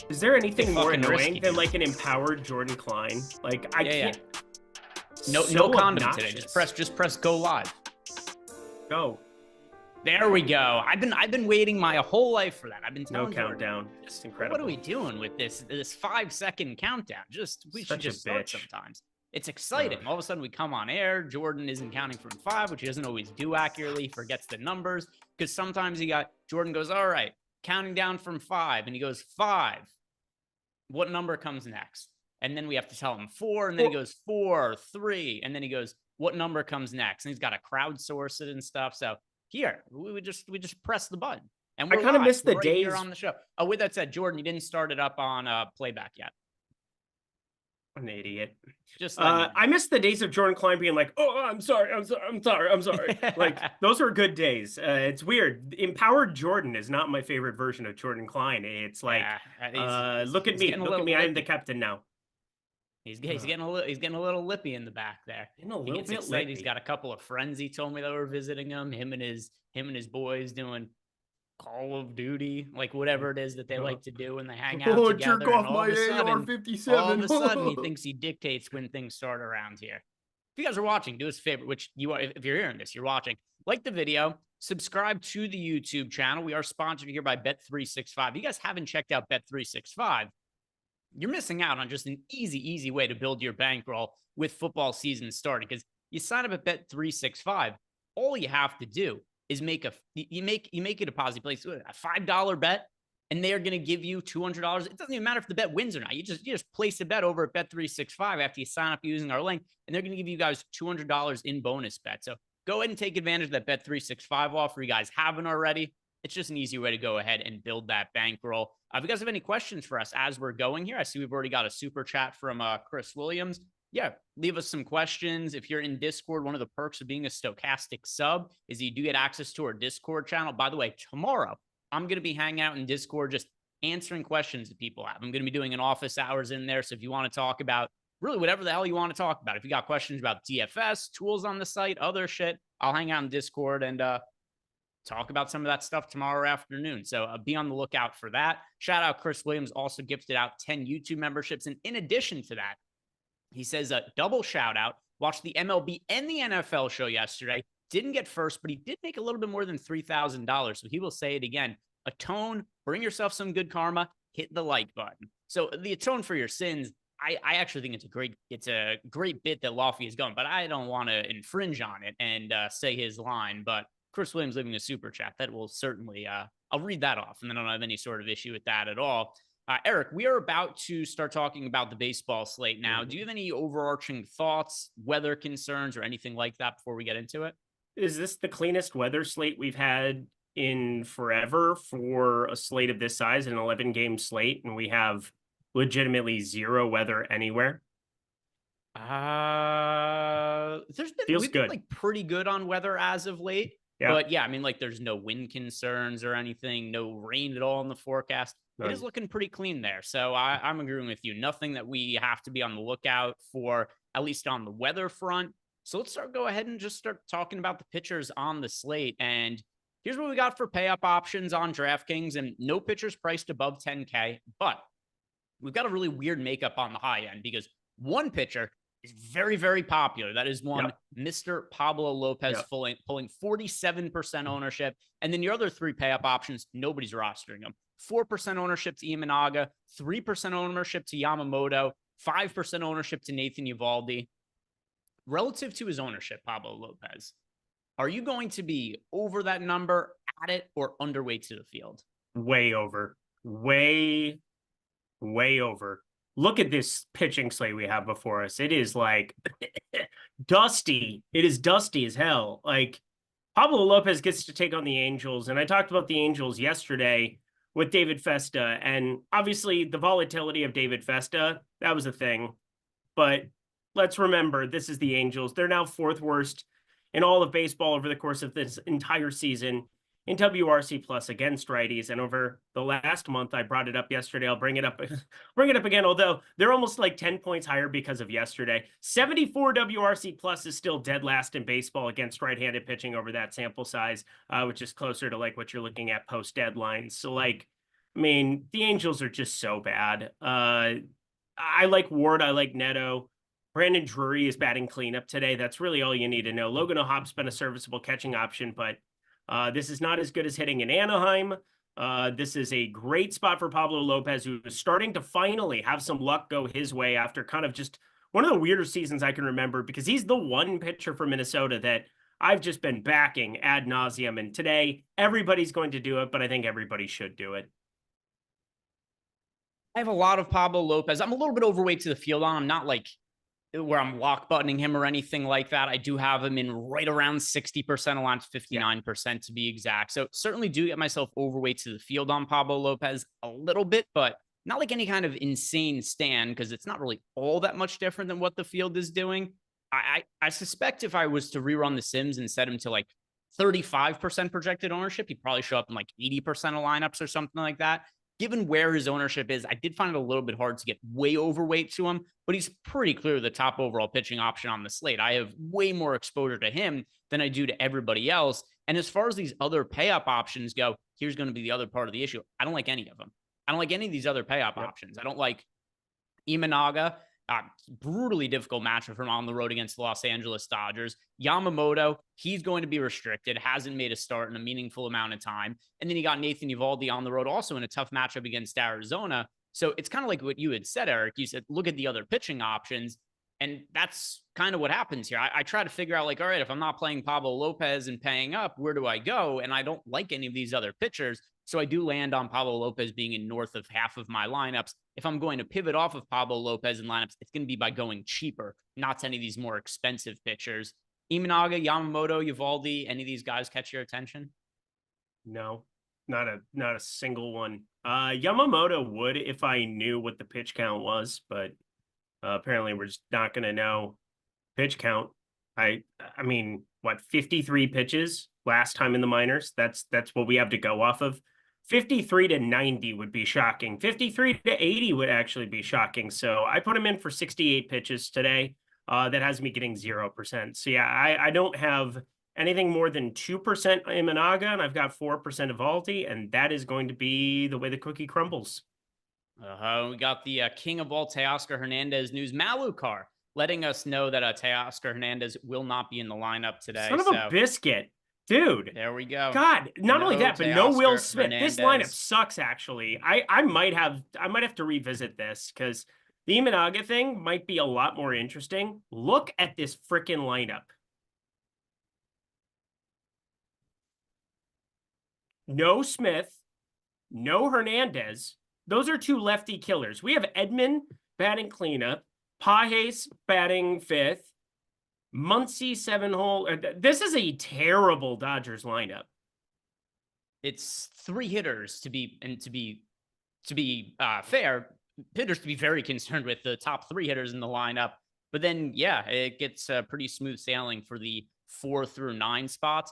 Is there anything more fucking annoying risky. than like an empowered Jordan Klein? Like I can't. No, So no condom today. obnoxious. Just press go live. Go. There we go. I've been waiting my whole life for that. I've been telling No countdown. It's incredible. What are we doing with this 5-second countdown? We should just start sometimes. It's exciting. All of a sudden we come on air. Jordan isn't counting from 5, which he doesn't always do accurately. He forgets the numbers because sometimes Jordan goes, all right, counting down from 5, and he goes 5. What number comes next? And then we have to tell him 4, and then he goes 4, 3, and then he goes, what number comes next? And he's got to crowdsource it and stuff. So here, we just press the button. And I kind of miss the days here on the show. Oh, with that said, Jordan, you didn't start it up on playback yet. I'm an idiot. Just I miss the days of Jordan Klein being like, "Oh, I'm sorry. Like those are good days. It's weird. Empowered Jordan is not my favorite version of Jordan Klein. It's like, look at me. I'm the captain now. He's getting a little lippy in the back there. He gets excited. He's got a couple of friends. He told me that were visiting him. Him and his boys doing Call of Duty, like whatever it is that they like to do when they hang out together. Jerk off my AR-57. All of a sudden, he thinks he dictates when things start around here. If you guys are watching, do us a favor, which you are. If you're hearing this, you're watching. Like the video, subscribe to the YouTube channel. We are sponsored here by Bet365. If you guys haven't checked out Bet365, you're missing out on just an easy way to build your bankroll with football season starting. Because you sign up at Bet365, all you have to do is make a deposit, place a $5 bet, and they're going to give you $200. It doesn't even matter if the bet wins or not. You just place a bet over at Bet365 after you sign up using our link, and they're going to give you guys $200 in bonus bet. So go ahead and take advantage of that Bet365 offer. You guys haven't already. It's just an easy way to go ahead and build that bankroll. If you guys have any questions for us as we're going here, I see we've already got a super chat from Chris Williams. Yeah, leave us some questions. If you're in Discord, one of the perks of being a stochastic sub is you do get access to our Discord channel. By the way, tomorrow, I'm going to be hanging out in Discord just answering questions that people have. I'm going to be doing an office hours in there. So if you want to talk about really whatever the hell you want to talk about, if you got questions about DFS, tools on the site, other shit, I'll hang out in Discord and talk about some of that stuff tomorrow afternoon. So be on the lookout for that. Shout out Chris Williams, also gifted out 10 YouTube memberships. And in addition to that, he says a double shout out. Watched the MLB and the NFL show yesterday. Didn't get first, but he did make a little bit more than $3,000. So he will say it again. Atone, bring yourself some good karma, hit the like button. So the atone for your sins, I actually think it's a great bit that Lofty is going, but I don't want to infringe on it and say his line. But Chris Williams leaving a super chat that will certainly, I'll read that off, and then I don't have any sort of issue with that at all. Eric, we are about to start talking about the baseball slate now. Do you have any overarching thoughts, weather concerns, or anything like that before we get into it? Is this the cleanest weather slate we've had in forever for a slate of this size, an 11-game slate, and we have legitimately zero weather anywhere? We've been like pretty good on weather as of late. Yeah. But yeah, I mean, like there's no wind concerns or anything, no rain at all in the forecast. It is looking pretty clean there. So I'm agreeing with you. Nothing that we have to be on the lookout for, at least on the weather front. So let's go ahead and just start talking about the pitchers on the slate. And here's what we got for pay up options on DraftKings, and no pitchers priced above 10K, but we've got a really weird makeup on the high end because one pitcher is very, very popular. That is one, Mr. Pablo Lopez, pulling 47% ownership. And then your other three pay up options, nobody's rostering them. 4% ownership to Imanaga, 3% ownership to Yamamoto, 5% ownership to Nathan Eovaldi. Relative to his ownership, Pablo Lopez, are you going to be over that number, at it, or underweight to the field? Way over. Way over. Look at this pitching slate we have before us. It is like dusty. It is dusty as hell. Like Pablo Lopez gets to take on the Angels. And I talked about the Angels yesterday with David Festa. And obviously the volatility of David Festa, that was a thing. But let's remember, this is the Angels. They're now fourth worst in all of baseball over the course of this entire season in WRC plus against righties. And over the last month, I brought it up yesterday. I'll bring it up again, although they're almost like 10 points higher because of yesterday. 74 WRC plus is still dead last in baseball against right-handed pitching over that sample size, which is closer to like what you're looking at post deadline. So like I mean, the Angels are just so bad. I like Ward. I like Neto. Brandon Drury is batting cleanup today. That's really all you need to know. Logan O'Hopp's been a serviceable catching option, but this is not as good as hitting in Anaheim. This is a great spot for Pablo Lopez, who is starting to finally have some luck go his way after kind of just one of the weirder seasons I can remember, because he's the one pitcher for Minnesota that I've just been backing ad nauseum. And today, everybody's going to do it, but I think everybody should do it. I have a lot of Pablo Lopez. I'm a little bit overweight to the field on. I'm not like where I'm lock buttoning him or anything like that. I do have him in right around 60% along 59% to be exact. So certainly do get myself overweight to the field on Pablo Lopez a little bit, but not like any kind of insane stand, because it's not really all that much different than what the field is doing. I suspect if I was to rerun the Sims and set him to like 35% projected ownership, he'd probably show up in like 80% of lineups or something like that. Given where his ownership is, I did find it a little bit hard to get way overweight to him, but he's pretty clearly the top overall pitching option on the slate. I have way more exposure to him than I do to everybody else. And as far as these other pay-up options go, here's going to be the other part of the issue. I don't like any of them. I don't like any of these other pay-up options. I don't like Imanaga. Brutally difficult matchup for him on the road against the Los Angeles Dodgers. Yamamoto, he's going to be restricted, hasn't made a start in a meaningful amount of time. And then you got Nathan Eovaldi on the road also in a tough matchup against Arizona. So it's kind of like what you had said, Eric. You said, look at the other pitching options. And that's kind of what happens here. I try to figure out, like, all right, if I'm not playing Pablo Lopez and paying up, where do I go? And I don't like any of these other pitchers. So I do land on Pablo Lopez being in north of half of my lineups. If I'm going to pivot off of Pablo Lopez in lineups, it's going to be by going cheaper, not to any of these more expensive pitchers. Imanaga, Yamamoto, Eovaldi, any of these guys catch your attention? No, not a single one. Yamamoto would if I knew what the pitch count was, but apparently we're just not going to know pitch count. I mean, what, 53 pitches last time in the minors? That's what we have to go off of. 53 to 90 would be shocking. 53 to 80 would actually be shocking. So I put him in for 68 pitches today. That has me getting 0%. So yeah, I don't have anything more than 2% Imanaga, and I've got 4% Eovaldi, and that is going to be the way the cookie crumbles. We got the king of all Teoscar Hernandez news, Malukar, letting us know that Teoscar Hernandez will not be in the lineup today. Son of a biscuit. Dude, there we go. God, not only that, but no Will Smith. Hernandez. This lineup sucks, actually. I might have to revisit this, because the Imanaga thing might be a lot more interesting. Look at this freaking lineup. No Smith, no Hernandez. Those are two lefty killers. We have Edman batting cleanup, Pages batting fifth, Muncy 7-hole. This is a terrible Dodgers lineup. It's three hitters to be fair. Hitters to be very concerned with the top three hitters in the lineup. But then, yeah, it gets pretty smooth sailing for the 4 through 9 spots.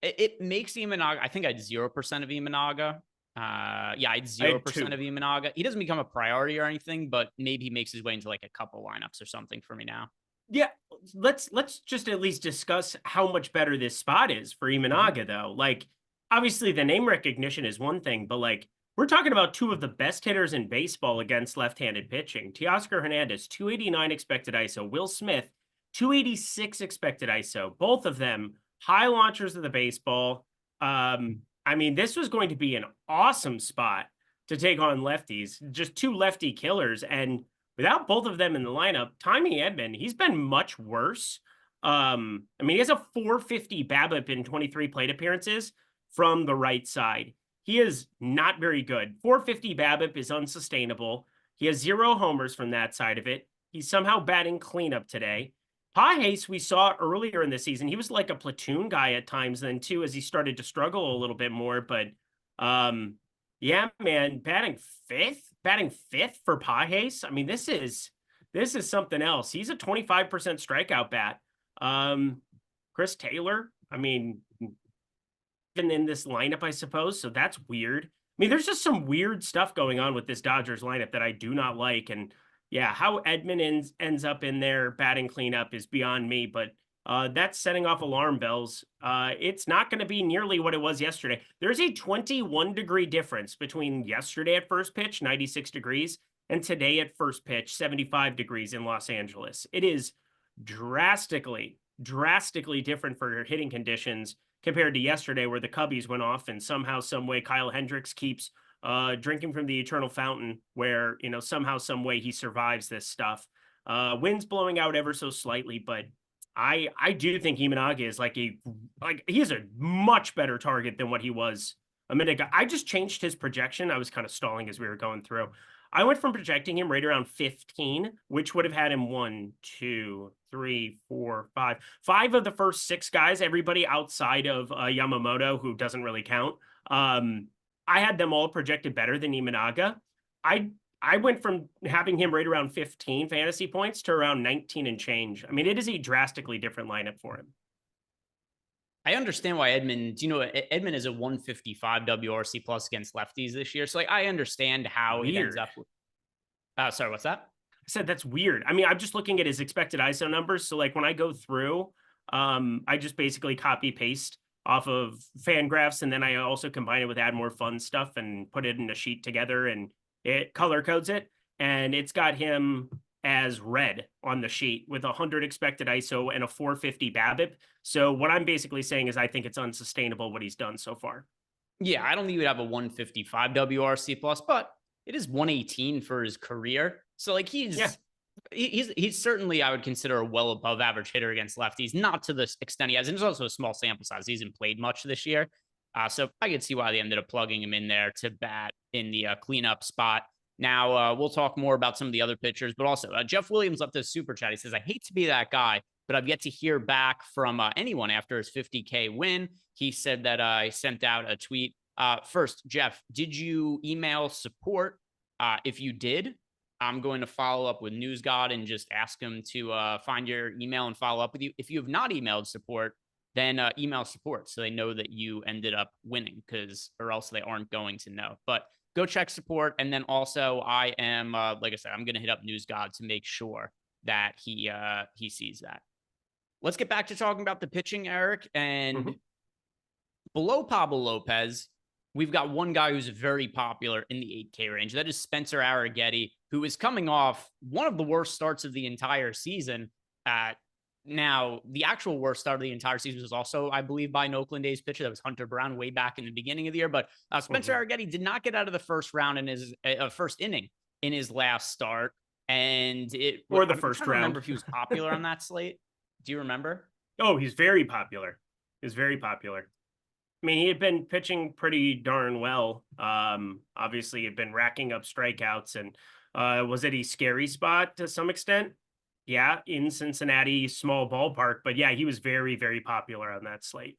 It makes Imanaga. I think I had 0% of Imanaga. I had 0% of Imanaga. He doesn't become a priority or anything, but maybe he makes his way into like a couple lineups or something for me now. Yeah, let's just at least discuss how much better this spot is for Imanaga, though. Like, obviously, the name recognition is one thing, but like, we're talking about two of the best hitters in baseball against left-handed pitching. Teoscar Hernandez, 289 expected ISO. Will Smith, 286 expected ISO. Both of them high launchers of the baseball. I mean, this was going to be an awesome spot to take on lefties, just two lefty killers. And without both of them in the lineup, Tommy Edman, he's been much worse. I mean, he has a 450 BABIP in 23 plate appearances from the right side. He is not very good. 450 BABIP is unsustainable. He has 0 homers from that side of it. He's somehow batting cleanup today. Pages, we saw earlier in the season, he was like a platoon guy at times then too, as he started to struggle a little bit more. But yeah, man, batting fifth for Pages. I mean, this is something else. He's a 25% strikeout bat. Chris Taylor, I mean, even in this lineup, I suppose. So that's weird. I mean, there's just some weird stuff going on with this Dodgers lineup that I do not like. And yeah, how Edman ends up in there batting cleanup is beyond me. But That's setting off alarm bells. It's not going to be nearly what it was yesterday. There's a 21-degree difference between yesterday at first pitch, 96 degrees, and today at first pitch, 75 degrees in Los Angeles. It is drastically different for hitting conditions compared to yesterday, where the Cubbies went off and somehow, some way, Kyle Hendricks keeps drinking from the eternal fountain, where, you know, somehow, some way he survives this stuff. Wind's blowing out ever so slightly, but I do think Imanaga is he is a much better target than what he was a minute ago. I just changed his projection. I was kind of stalling as we were going through. I went from projecting him right around 15, which would have had him 1, 2, 3, 4, 5 of the first 6 guys, everybody outside of Yamamoto, who doesn't really count. I had them all projected better than Imanaga. I went from having him right around 15 fantasy points to around 19 and change. I mean, it is a drastically different lineup for him. I understand why Edmund is a 155 WRC plus against lefties this year. So like, I understand how Weird. it ends up. Sorry, what's that? I said that's weird. I mean, I'm just looking at his expected ISO numbers. So like when I go through, I just basically copy paste off of Fangraphs, and then I also combine it with Add More Fun stuff and put it in a sheet together, and it color codes it, and it's got him as red on the sheet with 100 expected ISO and a 450 BABIP. So what I'm basically saying is I think it's unsustainable what he's done so far. Yeah, I don't think he would have a 155 WRC plus, but it is 118 for his career. So like he's certainly, I would consider, a well above average hitter against lefties, not to the extent he has. And there's also a small sample size. He hasn't played much this year. So I could see why they ended up plugging him in there to bat in the cleanup spot. Now, we'll talk more about some of the other pitchers, but also Jeff Williams left a super chat. He says, I hate to be that guy, but I've yet to hear back from anyone after his 50K win. He said that I sent out a tweet. First, Jeff, did you email support? If you did, I'm going to follow up with News God and just ask him to find your email and follow up with you. If you have not emailed support, then email support so they know that you ended up winning, or else they aren't going to know. But go check support. And then also I am, like I said, I'm going to hit up News God to make sure that he sees that. Let's get back to talking about the pitching, Eric. And below Pablo Lopez, we've got one guy who's very popular in the 8K range. That is Spencer Arrighetti, who is coming off one of the worst starts of the entire season. Now, the actual worst start of the entire season was also, I believe, by an Oakland A's pitcher. That was Hunter Brown way back in the beginning of the year. But Spencer Arrighetti did not get out of the first round in his first inning in his last start. And the first round. I remember if he was popular on that slate. Do you remember? Oh, he's very popular. He's very popular. I mean, he had been pitching pretty darn well. Obviously, he had been racking up strikeouts, and was it a scary spot to some extent? Yeah, in Cincinnati, small ballpark. But yeah, he was very, very popular on that slate.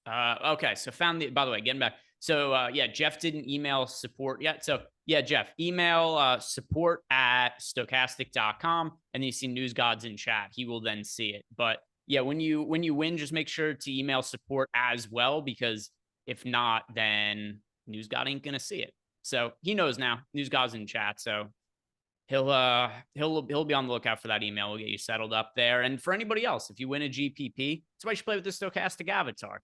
Okay, so by the way, getting back. So yeah, Jeff didn't email support yet. So yeah, Jeff, email support at stokastic.com, and then you see News Gods in chat. He will then see it. But yeah, when you win, just make sure to email support as well, because if not, then News God ain't gonna see it. So he knows now. News God's in chat, so he'll be on the lookout for that email. We'll get you settled up there. And for anybody else, if you win a GPP, that's why you should play with the Stochastic Avatar.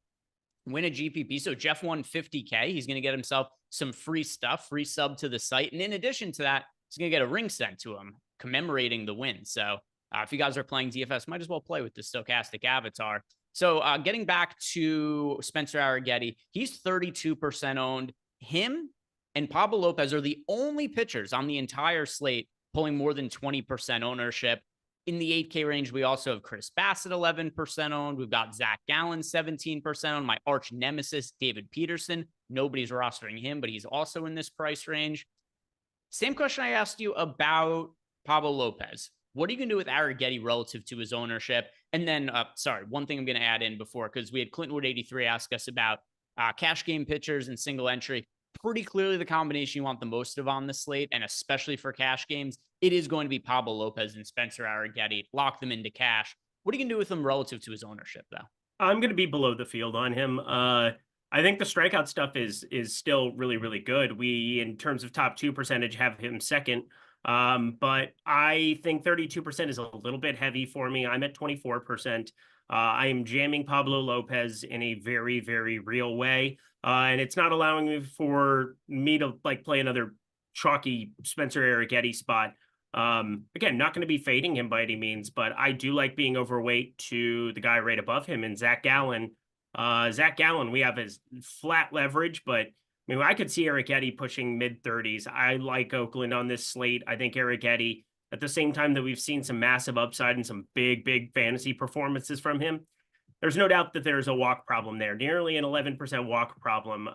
Win a GPP. So Jeff won 50K. He's going to get himself some free stuff, free sub to the site. And in addition to that, he's going to get a ring sent to him commemorating the win. So if you guys are playing DFS, might as well play with the Stochastic Avatar. So getting back to Spencer Arrighetti, he's 32% owned. Him and Pablo Lopez are the only pitchers on the entire slate pulling more than 20% ownership. In the 8K range, we also have Chris Bassett, 11% owned. We've got Zach Gallen, 17% owned. My arch nemesis, David Peterson. Nobody's rostering him, but he's also in this price range. Same question I asked you about Pablo Lopez. What are you going to do with Arrighetti relative to his ownership? And then, one thing I'm going to add in before, because we had Clintonwood83 ask us about cash game pitchers and single entry. Pretty clearly the combination you want the most of on the slate, and especially for cash games, it is going to be Pablo Lopez and Spencer Arrighetti. Lock them into cash. What are you going to do with him relative to his ownership, though? I'm going to be below the field on him. I think the strikeout stuff is still really, really good. We, in terms of top 2 percentage, have him second. But I think 32% is a little bit heavy for me. I'm at 24%. I am jamming Pablo Lopez in a very, very real way. And it's not allowing me to like play another chalky Spencer Arrighetti spot. Again, not going to be fading him by any means, but I do like being overweight to the guy right above him and Zach Gallen. Zach Gallen, we have his flat leverage, but I mean, I could see Arrighetti pushing mid-30s. I like Oakland on this slate. I think Arrighetti, at the same time that we've seen some massive upside and some big, big fantasy performances from him, there's no doubt that there's a walk problem there. Nearly an 11% walk problem.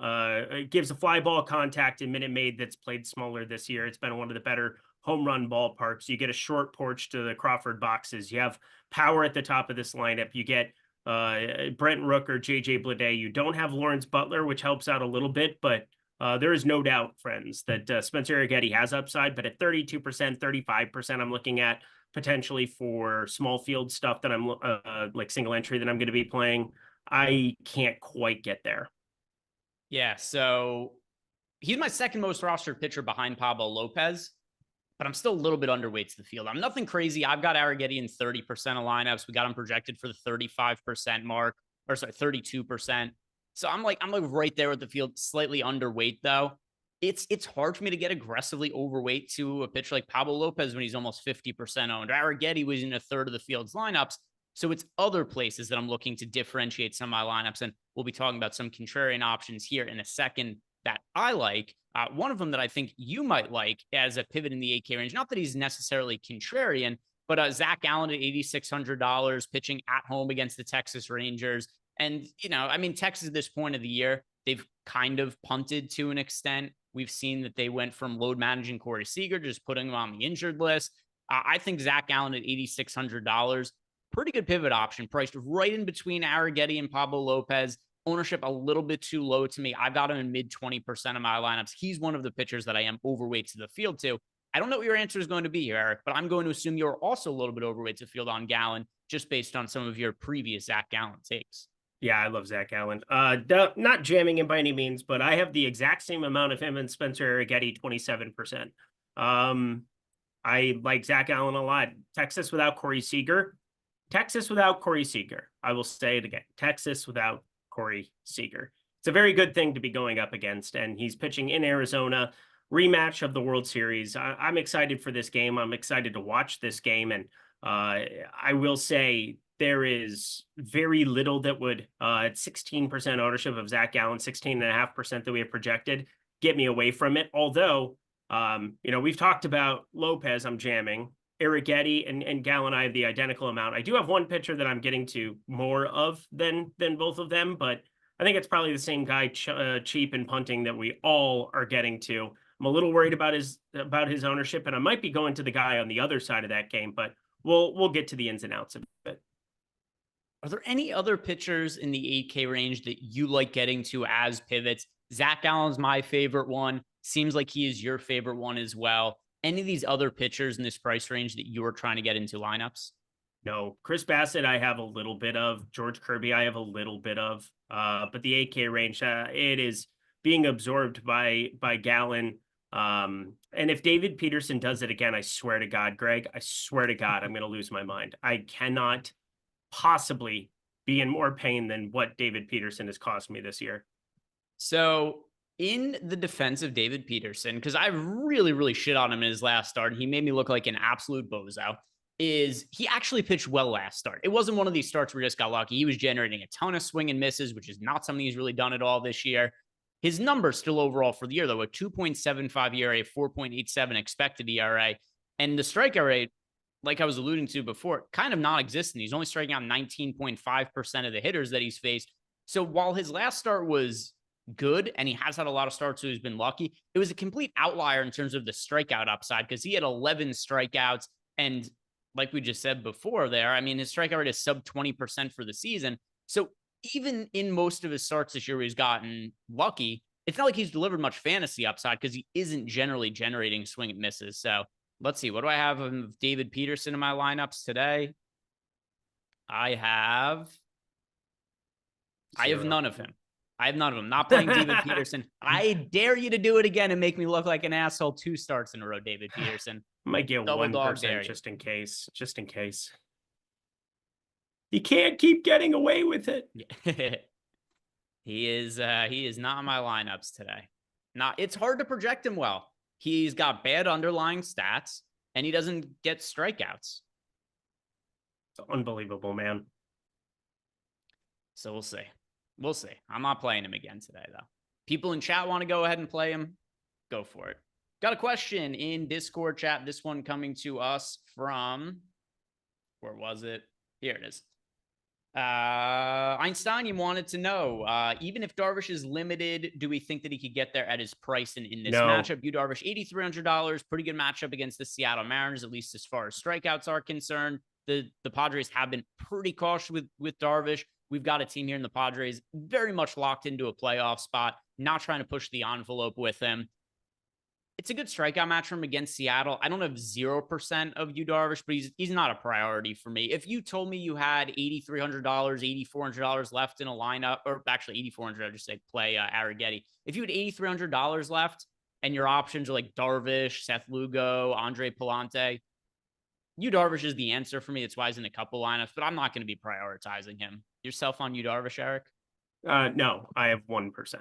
It gives a fly ball contact in Minute Maid that's played smaller this year. It's been one of the better home run ballparks. You get a short porch to the Crawford boxes. You have power at the top of this lineup. You get Brent Rook or JJ Bleday. You don't have Lawrence Butler, which helps out a little bit, but there is no doubt, friends, that Spencer Arrighetti has upside. But at 32%, 35%, I'm looking at potentially for small field stuff that I'm like single entry that I'm going to be playing. I can't quite get there. Yeah, so he's my second most rostered pitcher behind Pablo Lopez, but I'm still a little bit underweight to the field. I'm nothing crazy. I've got Arrighetti in 30% of lineups. We got him projected for the 35% mark, or sorry, 32%. So I'm like right there with the field, slightly underweight though. It's hard for me to get aggressively overweight to a pitcher like Pablo Lopez when he's almost 50% owned. Arrighetti was in a third of the field's lineups. So it's other places that I'm looking to differentiate some of my lineups. And we'll be talking about some contrarian options here in a second that I like. One of them that I think you might like as a pivot in the 8K range, not that he's necessarily contrarian, but Zach Gallen at $8,600 pitching at home against the Texas Rangers. And, I mean, Texas at this point of the year, they've kind of punted to an extent. We've seen that they went from load managing Corey Seager, just putting him on the injured list. I think Zach Gallen at $8,600, pretty good pivot option, priced right in between Arrighetti and Pablo Lopez. Ownership a little bit too low to me. I've got him in mid 20% of my lineups. He's one of the pitchers that I am overweight to the field to. I don't know what your answer is going to be here, Eric, but I'm going to assume you're also a little bit overweight to field on Gallen, just based on some of your previous Zach Gallen takes. Yeah, I love Zach Gallen. Not jamming him by any means, but I have the exact same amount of him and Spencer Arrighetti, 27%. I like Zach Gallen a lot. Texas without Corey Seager. Texas without Corey Seager. I will say it again. Texas without Corey Seager. It's a very good thing to be going up against, and he's pitching in Arizona. Rematch of the World Series. I'm excited for this game. I'm excited to watch this game, and I will say there is very little that would, at 16% ownership of Zach Gallen, 16.5% that we have projected, get me away from it. Although, we've talked about Lopez, I'm jamming. Arrighetti and Gallen, I have the identical amount. I do have one pitcher that I'm getting to more of than both of them, but I think it's probably the same guy, cheap and punting, that we all are getting to. I'm a little worried about his ownership, and I might be going to the guy on the other side of that game, but we'll get to the ins and outs of it. Are there any other pitchers in the 8K range that you like getting to as pivots? Zach Gallen's my favorite one. Seems like he is your favorite one as well. Any of these other pitchers in this price range that you are trying to get into lineups? No. Chris Bassett, I have a little bit of. George Kirby, I have a little bit of. But the 8K range, it is being absorbed by Gallen. And if David Peterson does it again, I swear to God, Greg, I swear to God, I'm going to lose my mind. I cannot possibly be in more pain than what David Peterson has cost me this year. So in the defense of David Peterson, because I really, really shit on him in his last start, and he made me look like an absolute bozo, is he actually pitched well last start. It wasn't one of these starts where he just got lucky. He was generating a ton of swing and misses, which is not something he's really done at all this year. His numbers still overall for the year, though, a 2.75 ERA, 4.87 expected ERA. And the strikeout rate, like I was alluding to before, kind of non-existent. He's only striking out 19.5% of the hitters that he's faced. So while his last start was good, and he has had a lot of starts, so he's been lucky, it was a complete outlier in terms of the strikeout upside, because he had 11 strikeouts. And like we just said before there, I mean, his strikeout rate is sub 20% for the season. So even in most of his starts this year where he's gotten lucky, it's not like he's delivered much fantasy upside, because he isn't generally generating swing and misses. So let's see. What do I have of David Peterson in my lineups today? I have none of him. I have none of them. Not playing David Peterson. I dare you to do it again and make me look like an asshole 2 starts in a row, David Peterson. Might get 1% just in case. Just in case. You can't keep getting away with it. He is not in my lineups today. It's hard to project him well. He's got bad underlying stats and he doesn't get strikeouts. It's unbelievable, man. So we'll see. We'll see. I'm not playing him again today, though. People in chat want to go ahead and play him. Go for it. Got a question in Discord chat. This one coming to us from, where was it? Here it is. Einstein, you wanted to know, even if Darvish is limited, do we think that he could get there at his price in this matchup? You Darvish, $8,300, pretty good matchup against the Seattle Mariners, at least as far as strikeouts are concerned. The Padres have been pretty cautious with Darvish. We've got a team here in the Padres very much locked into a playoff spot, not trying to push the envelope with him. It's a good strikeout match for him against Seattle. I don't have 0% of Yu Darvish, but he's not a priority for me. If you told me you had $8,300, $8,400 left in a lineup, or actually $8,400, I'd just say play Arrighetti. If you had $8,300 left and your options are like Darvish, Seth Lugo, Andre Palante, Yu Darvish is the answer for me. That's why he's in a couple lineups, but I'm not going to be prioritizing him. Yourself on Yu Darvish, Eric? No, I have 1%.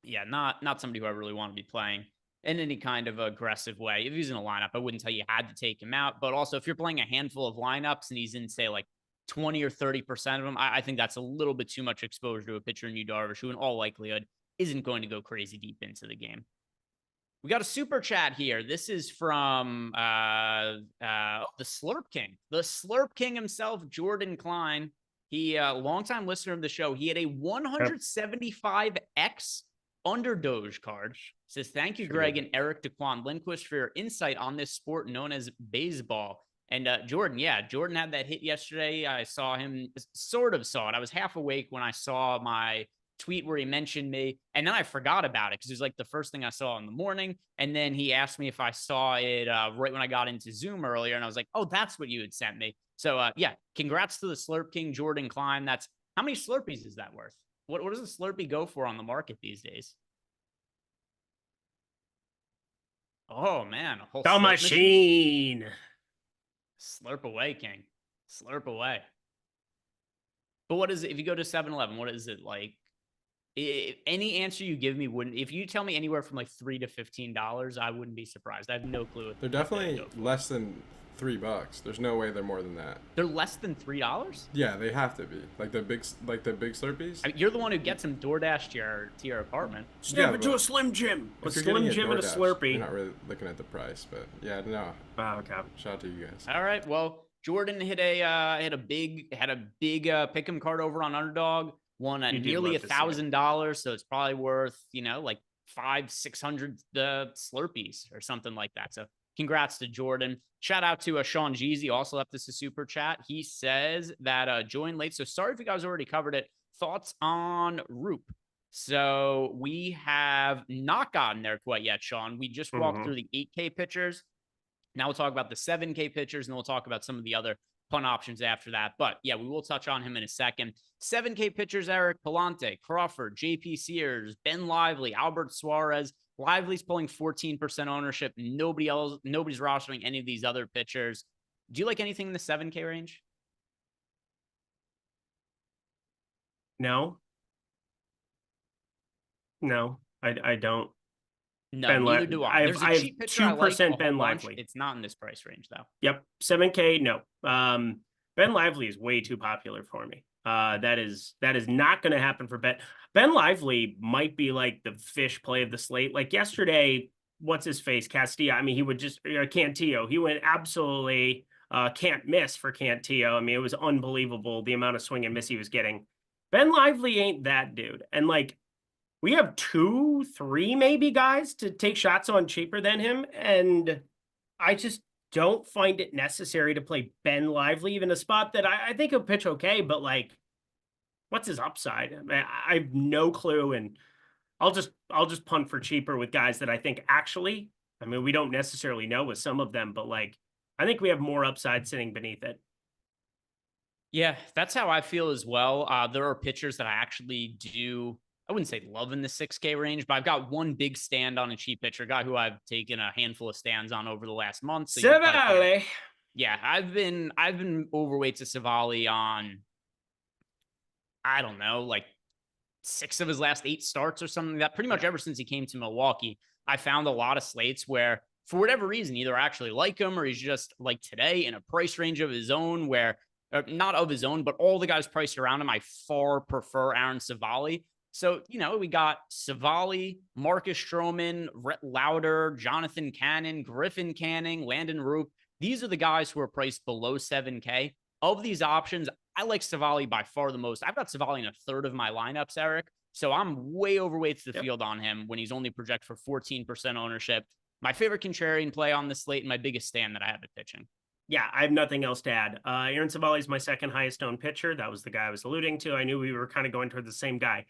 Yeah, not somebody who I really want to be playing in any kind of aggressive way. If he's in a lineup, I wouldn't tell you had to take him out. But also, if you're playing a handful of lineups and he's in, say, like 20 or 30% of them, I think that's a little bit too much exposure to a pitcher in Yu Darvish, who in all likelihood isn't going to go crazy deep into the game. We got a super chat here. This is from the Slurp King. The Slurp King himself, Jordan Klein. He, longtime listener of the show, he had a 175X under Doge card. Says, thank you, Greg and Eric DeQuan Lindquist, for your insight on this sport known as baseball. And Jordan had that hit yesterday. I saw him, sort of saw it. I was half awake when I saw my tweet where he mentioned me, and then I forgot about it because it was like the first thing I saw in the morning. And then he asked me if I saw it right when I got into Zoom earlier, and I was like, oh, that's what you had sent me. So yeah, congrats to the Slurp King, Jordan Klein. That's how many Slurpees is that worth? What does a Slurpee go for on the market these days? Oh man, a whole the machine. Slurp away, King. Slurp away. But what is it if you go to 7-Eleven? What is it like? Any answer you give me wouldn't. If you tell me anywhere from like $3 to $15, I wouldn't be surprised. I have no clue. They're definitely less than $3. There's no way they're more than that. They're less than $3? Yeah, they have to be. Like the big Slurpees. I mean, you're the one who gets them DoorDash to your apartment. Step into a Slim Jim. A Slim Jim and a Slurpee. You're not really looking at the price, but yeah, no. Oh, okay. Shout out to you guys. All right, well, Jordan had a big pick'em card over on Underdog. Won nearly $1,000, so it's probably worth like 500-600 Slurpees or something like that. So congrats to Jordan. Shout out to Sean Jeezy, also left us a super chat. He says that joined late, so sorry if you guys already covered it. Thoughts on Roop? So we have not gotten there quite yet, Sean. We just walked through the 8K pitchers. Now we'll talk about the 7K pitchers, and then we'll talk about some of the other fun options after that. But yeah, we will touch on him in a second. 7K pitchers, Eric Palante, Crawford, JP Sears, Ben Lively, Albert Suarez. Lively's pulling 14% ownership. Nobody's rostering any of these other pitchers. Do you like anything in the 7K range? No, I don't. No, neither do I. There's a cheap pitcher 2% Ben Lively. It's not in this price range, though. Yep, 7K. No, Ben Lively is way too popular for me. That is not going to happen for Ben. Ben Lively might be like the fish play of the slate. Like yesterday, what's his face? Castillo. I mean, he would just Cantillo. He went absolutely can't miss for Cantillo. I mean, it was unbelievable the amount of swing and miss he was getting. Ben Lively ain't that dude, and like. We have 2, 3 maybe guys to take shots on cheaper than him. And I just don't find it necessary to play Ben Lively, even a spot that I think he'll pitch okay, but like, what's his upside? I have no clue. And I'll just punt for cheaper with guys that I think actually, I mean, we don't necessarily know with some of them, but like, I think we have more upside sitting beneath it. Yeah, that's how I feel as well. There are pitchers that I actually do. I wouldn't say love in the 6K range, but I've got one big stand on a cheap pitcher, guy who I've taken a handful of stands on over the last month. So Yeah, I've been overweight to Savali on, I don't know, like 6 of his last 8 starts or something like that. Pretty much ever since he came to Milwaukee, I found a lot of slates where, for whatever reason, either I actually like him or he's just like today in a price range of his own where, not of his own, but all the guys priced around him, I far prefer Aaron Savali. So, we got Savali, Marcus Stroman, Rhett Lauder, Jonathan Cannon, Griffin Canning, Landon Roop. These are the guys who are priced below 7K. Of these options, I like Savali by far the most. I've got Savali in a third of my lineups, Eric. So I'm way overweight to the field on him when he's only projected for 14% ownership. My favorite contrarian play on the slate and my biggest stand that I have at pitching. Yeah, I have nothing else to add. Aaron Savali is my second highest owned pitcher. That was the guy I was alluding to. I knew we were kind of going toward the same guy.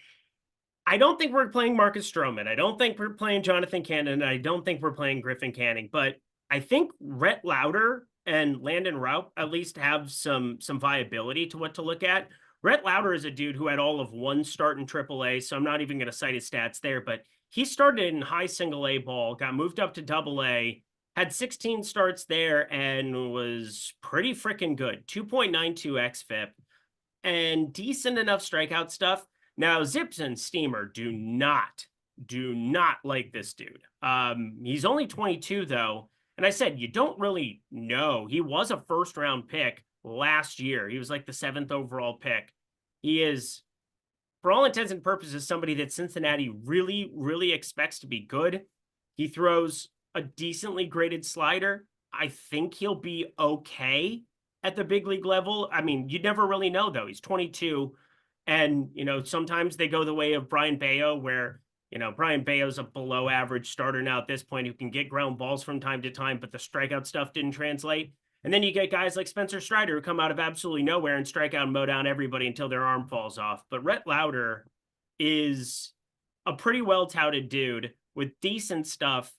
I don't think we're playing Marcus Stroman. I don't think we're playing Jonathan Cannon. I don't think we're playing Griffin Canning. But I think Rhett Lauder and Landon Raup at least have some viability to what to look at. Rhett Lauder is a dude who had all of one start in AAA, so I'm not even going to cite his stats there. But he started in high single A ball, got moved up to AA, had 16 starts there, and was pretty freaking good. 2.92 xFIP and decent enough strikeout stuff. Now, Zips and Steamer do not like this dude. He's only 22 though. And I said, you don't really know. He was a first round pick last year. He was like the 7th overall pick. He is, for all intents and purposes, somebody that Cincinnati really, really expects to be good. He throws a decently graded slider. I think he'll be okay at the big league level. I mean, you never really know though. He's 22. And, sometimes they go the way of Brian Bayo, where, Brian Bayo's a below average starter now at this point who can get ground balls from time to time, but the strikeout stuff didn't translate. And then you get guys like Spencer Strider who come out of absolutely nowhere and strike out and mow down everybody until their arm falls off. But Rhett Lauder is a pretty well-touted dude with decent stuff.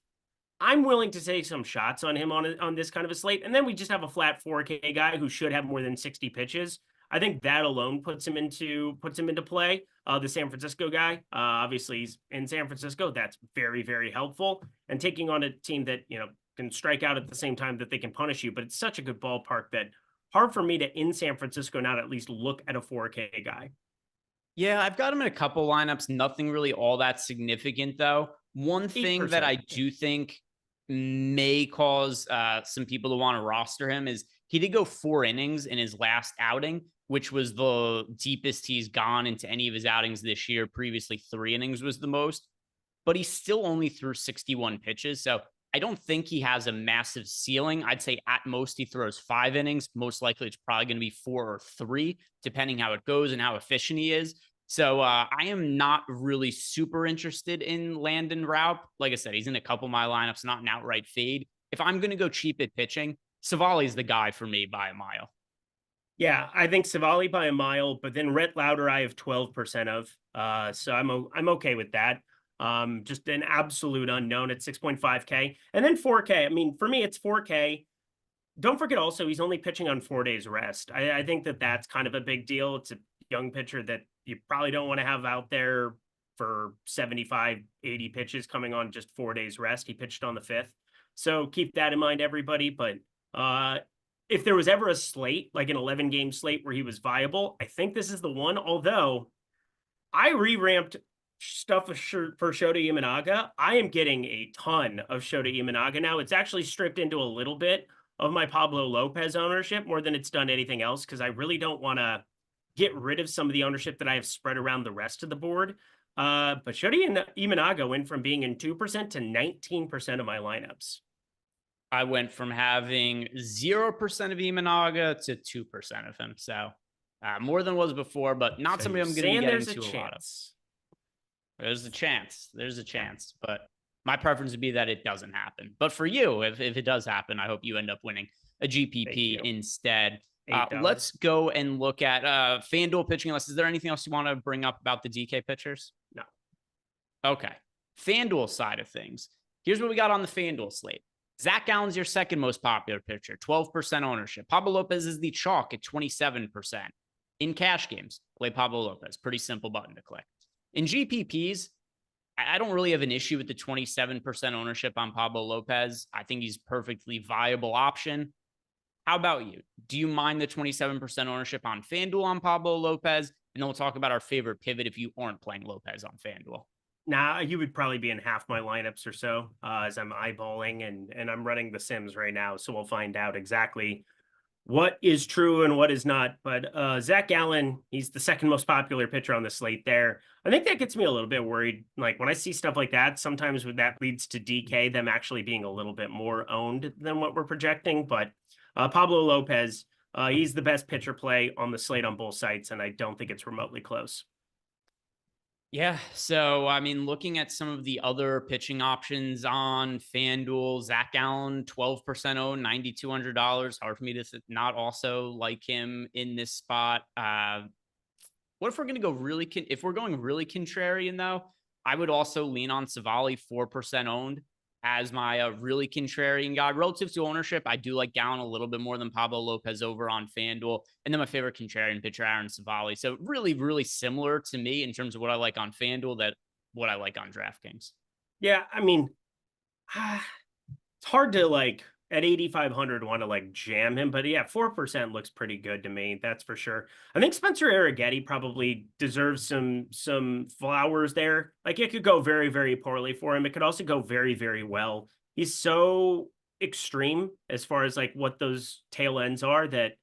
I'm willing to take some shots on him on this kind of a slate. And then we just have a flat 4K guy who should have more than 60 pitches. I think that alone puts him into play. The San Francisco guy, obviously he's in San Francisco. That's very, very helpful. And taking on a team that, can strike out at the same time that they can punish you. But it's such a good ballpark that hard for me to, in San Francisco, not at least look at a 4K guy. Yeah, I've got him in a couple lineups. Nothing really all that significant, though. One thing that I do think may cause some people to want to roster him is he did go 4 innings in his last outing, which was the deepest he's gone into any of his outings this year. Previously, 3 innings was the most, but he still only threw 61 pitches. So I don't think he has a massive ceiling. I'd say at most he throws 5 innings. Most likely it's probably going to be 4 or 3, depending how it goes and how efficient he is. So I am not really super interested in Landon Raup. Like I said, he's in a couple of my lineups, not an outright fade. If I'm going to go cheap at pitching, Savali's the guy for me by a mile. Yeah, I think Savali by a mile, but then Rhett Lauder I have 12% of. So I'm okay with that. Just an absolute unknown at 6.5K. And then 4K. I mean, for me, it's 4K. Don't forget also, he's only pitching on 4 days rest. I think that's kind of a big deal. It's a young pitcher that you probably don't want to have out there for 75, 80 pitches coming on just 4 days rest. He pitched on the 5th. So keep that in mind, everybody. But if there was ever a slate, like an 11-game slate where he was viable, I think this is the one. Although I re-ramped stuff for Shota Imanaga. I am getting a ton of Shota Imanaga now. It's actually stripped into a little bit of my Pablo Lopez ownership more than it's done anything else, because I really don't want to get rid of some of the ownership that I have spread around the rest of the board. But Shota Imanaga went from being in 2% to 19% of my lineups. I went from having 0% of Imanaga to 2% of him. So more than was before, but not somebody I'm going to be getting to a lot of. There's a chance. There's a chance. But my preference would be that it doesn't happen. But for you, if it does happen, I hope you end up winning a GPP instead. Let's go and look at FanDuel pitching list. Is there anything else you want to bring up about the DK pitchers? No. Okay. FanDuel side of things. Here's what we got on the FanDuel slate. Zach Gallen's your second most popular pitcher, 12% ownership. Pablo Lopez is the chalk at 27%. In cash games, play Pablo Lopez. Pretty simple button to click. In GPPs, I don't really have an issue with the 27% ownership on Pablo Lopez. I think he's a perfectly viable option. How about you? Do you mind the 27% ownership on FanDuel on Pablo Lopez? And then we'll talk about our favorite pivot if you aren't playing Lopez on FanDuel. Nah, you would probably be in half my lineups or so as I'm eyeballing and I'm running the Sims right now. So we'll find out exactly what is true and what is not. But Zach Gallen, he's the second most popular pitcher on the slate there. I think that gets me a little bit worried. Like when I see stuff like that, sometimes that leads to DK, them actually being a little bit more owned than what we're projecting. But Pablo Lopez, he's the best pitcher play on the slate on both sites, and I don't think it's remotely close. Yeah. So, I mean, looking at some of the other pitching options on FanDuel, Zach Allen, 12% owned, $9,200. Hard for me to not also like him in this spot. What if we're going to go really, if we're going really contrarian though, I would also lean on Savali, 4% owned as my really contrarian guy. Relative to ownership, I do like Gallen a little bit more than Pablo Lopez over on FanDuel. And then my favorite contrarian pitcher, Aaron Savali. So really, really similar to me in terms of what I like on FanDuel, that what I like on DraftKings. Yeah, I mean, it's hard to like at 8,500 want to like jam him, but yeah, 4% looks pretty good to me. That's for sure. I think Spencer Arrighetti probably deserves some flowers there. Like it could go very, very poorly for him. It could also go very, very well. He's so extreme as far as like what those tail ends are that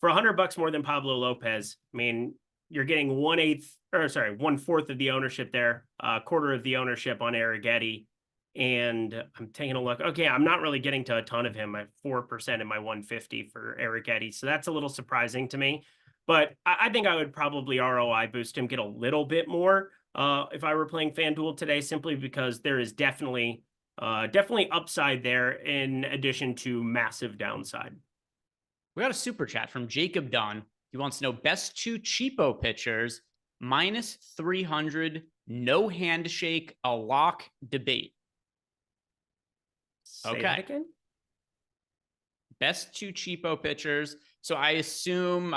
for $100 more than Pablo Lopez, I mean, you're getting 1/4 of the ownership there, quarter of the ownership on Arrighetti. And I'm taking a look. Okay, I'm not really getting to a ton of him at 4% in my 150 for Arrighetti. So that's a little surprising to me. But I think I would probably ROI boost him, get a little bit more if I were playing FanDuel today, simply because there is definitely upside there in addition to massive downside. We got a super chat from Jacob Dunn. He wants to know best two cheapo pitchers, -300, no handshake, a lock debate. Say that again? Best two cheapo pitchers. So I assume,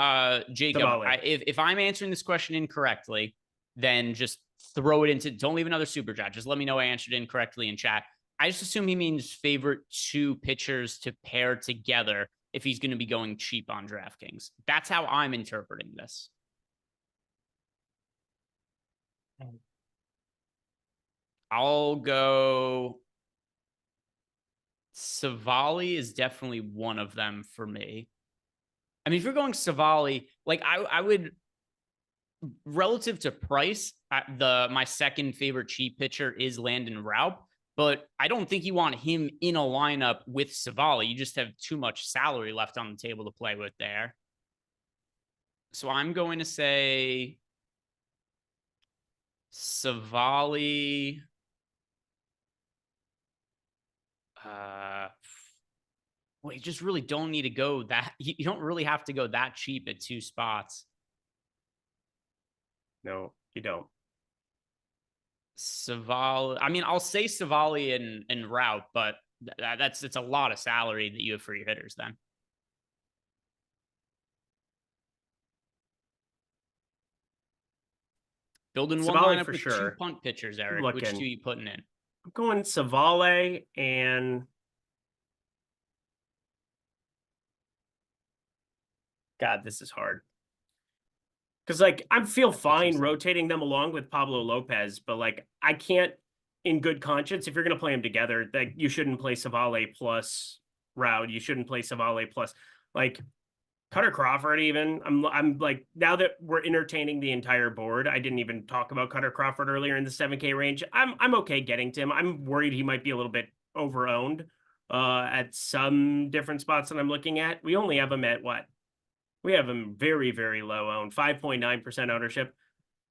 Jacob, if I'm answering this question incorrectly, then just throw it into, don't leave another super chat. Just let me know I answered incorrectly in chat. I just assume he means favorite two pitchers to pair together if he's going to be going cheap on DraftKings. That's how I'm interpreting this. I'll go. Savali is definitely one of them for me. I mean, if you're going Savali, like I would, relative to price, my second favorite cheap pitcher is Landon Raup, but I don't think you want him in a lineup with Savali. You just have too much salary left on the table to play with there. So I'm going to say Savali. Well, you just really don't need to go that. You don't really have to go that cheap at two spots. No, you don't. Savali. I mean, I'll say Savali and Raup, but it's a lot of salary that you have for your hitters then. Building one lineup for sure. Two punt pitchers, Eric. Which two are you putting in? I'm going Savali and God, this is hard. Because like I feel fine rotating them along with Pablo Lopez, but like I can't, in good conscience, if you're going to play them together, that you shouldn't play Savali plus Raup. You shouldn't play Savali plus like Cutter Crawford. Even I'm like, now that we're entertaining the entire board, I didn't even talk about Cutter Crawford earlier in the 7K range. I'm okay getting to him. I'm worried he might be a little bit overowned at some different spots that I'm looking at. We only have him at what? We have him very, very low owned, 5.9% ownership.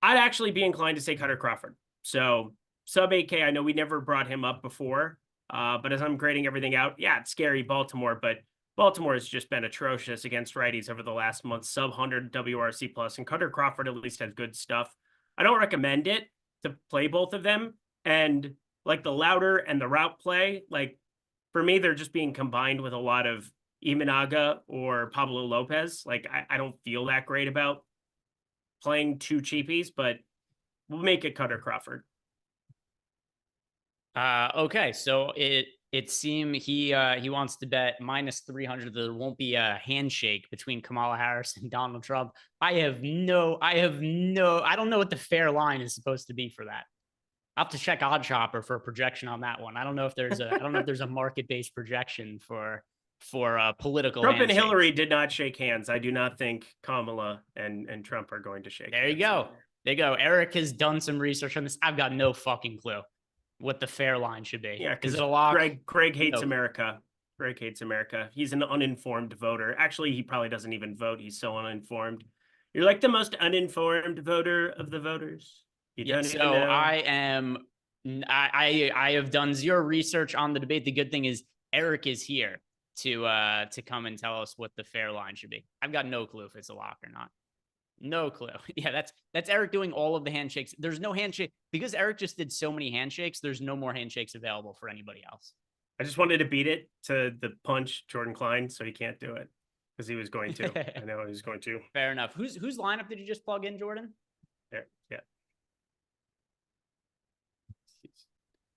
I'd actually be inclined to say Cutter Crawford. So sub 8K, I know we never brought him up before, but as I'm grading everything out, yeah, it's scary Baltimore, but Baltimore has just been atrocious against righties over the last month, sub 100 WRC plus, and Cutter Crawford at least has good stuff. I don't recommend it to play both of them. And like the Louder and the Raup play, like for me, they're just being combined with a lot of Imanaga or Pablo Lopez. Like I don't feel that great about playing two cheapies, but we'll make it Cutter Crawford. Okay, so It seemed he wants to bet -300 that there won't be a handshake between Kamala Harris and Donald Trump. I don't know what the fair line is supposed to be for that. I'll have to check OddsShopper for a projection on that one. I don't know if there's a market-based projection for political Trump and handshakes. Hillary did not shake hands. I do not think Kamala and Trump are going to shake There hands. you go. There you go. Eric has done some research on this. I've got no fucking clue what the fair line should be. Yeah, is because it a lock? Craig hates No. America. Craig hates America. He's an uninformed voter. Actually, he probably doesn't even vote. He's so uninformed. You're like the most uninformed voter of the voters. You don't even know. I have done zero research on the debate. The good thing is Eric is here to come and tell us what the fair line should be. I've got no clue if it's a lock or not. No clue. Yeah, that's Eric doing all of the handshakes. There's no handshake because Eric just did so many handshakes. There's no more handshakes available for anybody else. I just wanted to beat it to the punch Jordan Klein, so he can't do it because he was going to. I know he was going to. Fair enough. Whose lineup did you just plug in, Jordan? There, yeah.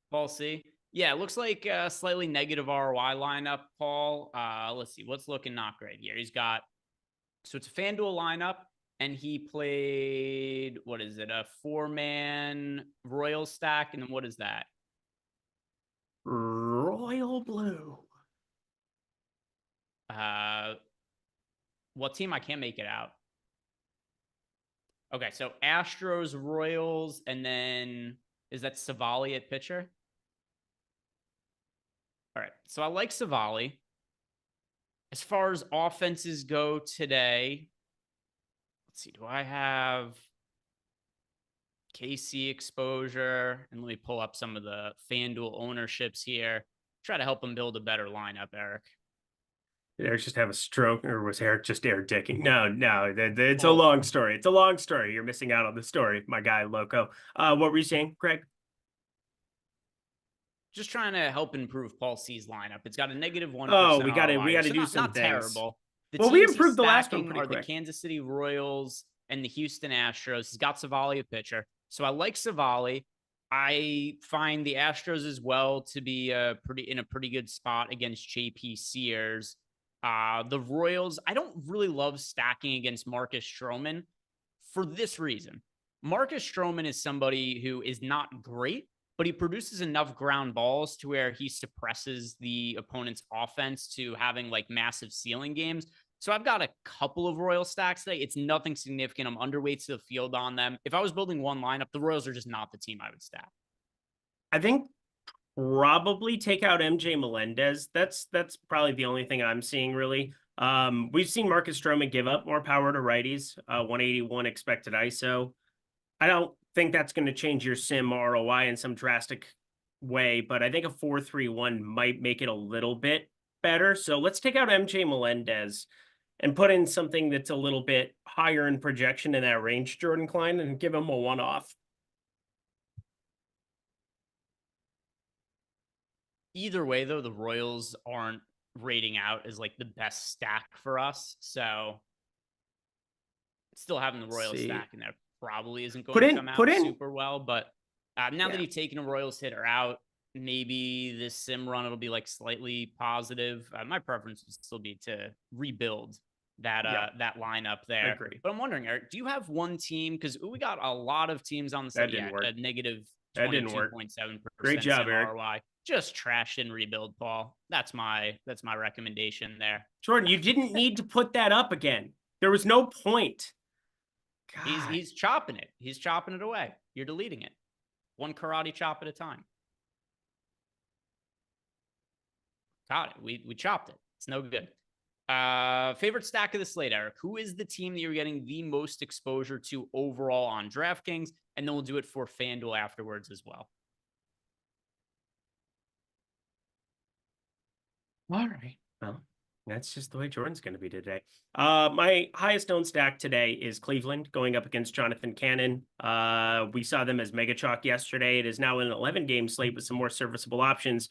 Paul C. Yeah, it looks like a slightly negative ROI lineup, Paul. Let's see. What's looking not great here? It's a FanDuel lineup, and he played, what is it, a 4-man Royal stack, and then what is that? Royal Blue. What team? I can't make it out. Okay, so Astros, Royals, and then is that Savali at pitcher? All right, so I like Savali. As far as offenses go today, let's see, do I have KC exposure? And let me pull up some of the FanDuel ownerships here. Try to help him build a better lineup, Eric. Did Eric just have a stroke, or was Eric just air dicking? No, it's a long story. It's a long story. You're missing out on the story, my guy, Loco. What were you saying, Craig? Just trying to help improve Paul C's lineup. It's got a -1%. Oh, we got to ROI, do not, some not things. terrible. Well, we improved the last one pretty are quick. The Kansas City Royals and the Houston Astros. He's got Savali a pitcher, so I like Savali. I find the Astros as well to be in a pretty good spot against JP Sears. The Royals, I don't really love stacking against Marcus Stroman for this reason. Marcus Stroman is somebody who is not great, but he produces enough ground balls to where he suppresses the opponent's offense to having like massive ceiling games. So I've got a couple of Royal stacks today. It's nothing significant. I'm underweight to the field on them. If I was building one lineup, the Royals are just not the team I would stack. I think probably take out MJ Melendez. That's probably the only thing I'm seeing really. We've seen Marcus Stroman give up more power to righties, 181 expected ISO. I don't think that's going to change your sim ROI in some drastic way, but I think a 4-3-1 might make it a little bit better. So let's take out MJ Melendez and put in something that's a little bit higher in projection in that range, Jordan Klein, and give him a one-off. Either way, though, the Royals aren't rating out as like the best stack for us. So still having the Royals stack in there probably isn't going to come out super well. But now that you've taken a Royals hitter out, maybe this sim run, it'll be like slightly positive. My preference would still be to rebuild that lineup there. I agree. But I'm wondering, Eric, do you have one team? Because we got a lot of teams on the site. That didn't work. A negative That didn't work. 22.7%. Great job, Eric. ROI. Just trash and rebuild, Paul. That's my recommendation there. Jordan, you didn't need to put that up again. There was no point. He's chopping it. He's chopping it away. You're deleting it. One karate chop at a time. Got it. We chopped it. It's no good. Favorite stack of the slate, Eric. Who is the team that you're getting the most exposure to overall on DraftKings? And then we'll do it for FanDuel afterwards as well. All right. Well, that's just the way Jordan's going to be today. My highest owned stack today is Cleveland going up against Jonathan Cannon. We saw them as mega chalk yesterday. It is now an 11-game slate with some more serviceable options.